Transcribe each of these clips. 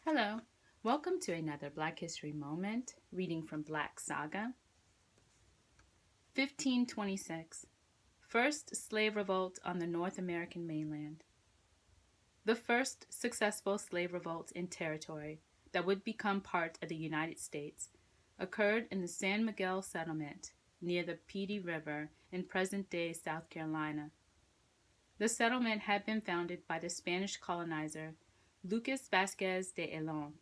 Hello, welcome to another Black History Moment, reading from Black Saga. 1526, First Slave Revolt on the North American mainland. The first successful slave revolt in territory that would become part of the United States occurred in the San Miguel settlement near the Petey River in present-day South Carolina. The settlement had been founded by the Spanish colonizer Lucas Vasquez de Ayllon.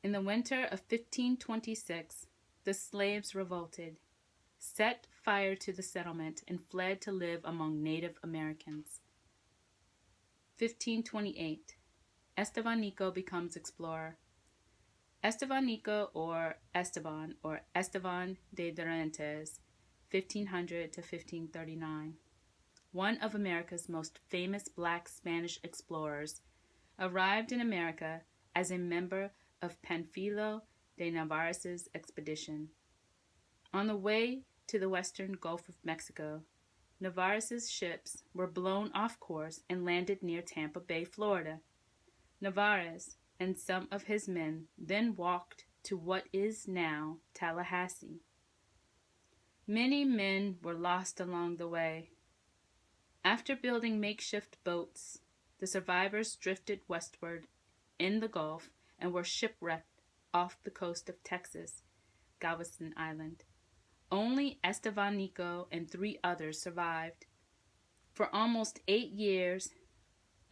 In the winter of 1526, the slaves revolted, set fire to the settlement, and fled to live among Native Americans. 1528, Estevanico becomes explorer. Estevanico, or Esteban de Dorantes, 1500 to 1539, one of America's most famous Black Spanish explorers, arrived in America as a member of Panfilo de Narvaez's expedition. On the way to the western Gulf of Mexico, Narvaez's ships were blown off course and landed near Tampa Bay, Florida. Narvaez and some of his men then walked to what is now Tallahassee. Many men were lost along the way. After building makeshift boats, the survivors drifted westward in the Gulf and were shipwrecked off the coast of Texas, Galveston Island. Only Estevanico and 3 others survived. For almost 8 years,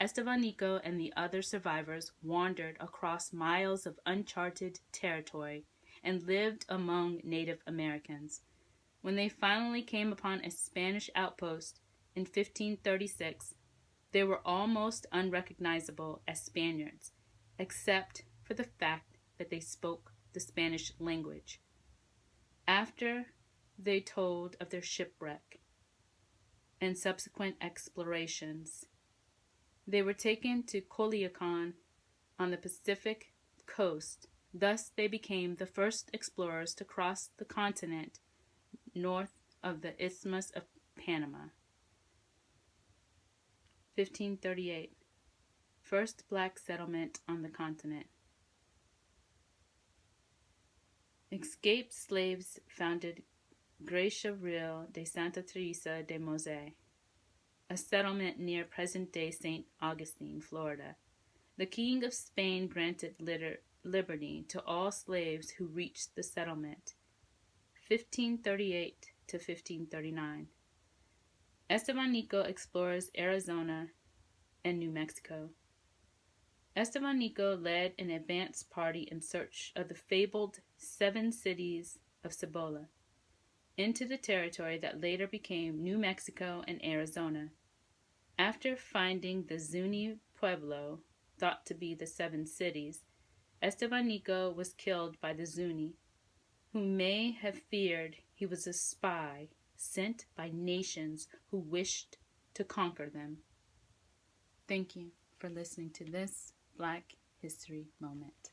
Estevanico and the other survivors wandered across miles of uncharted territory and lived among Native Americans. When they finally came upon a Spanish outpost in 1536, they were almost unrecognizable as Spaniards, except for the fact that they spoke the Spanish language. After they told of their shipwreck and subsequent explorations, they were taken to Culiacan on the Pacific coast. Thus, they became the first explorers to cross the continent north of the Isthmus of Panama. 1538, First Black settlement on the continent. Escaped slaves founded Gracia Real de Santa Teresa de Mose, a settlement near present-day St. Augustine, Florida. The King of Spain granted liberty to all slaves who reached the settlement. 1538 to 1539. Estevanico explores Arizona and New Mexico. Estevanico led an advance party in search of the fabled 7 cities of Cibola into the territory that later became New Mexico and Arizona. After finding the Zuni Pueblo, thought to be the 7 cities, Estevanico was killed by the Zuni, who may have feared he was a spy sent by nations who wished to conquer them. Thank you for listening to this Black History Moment.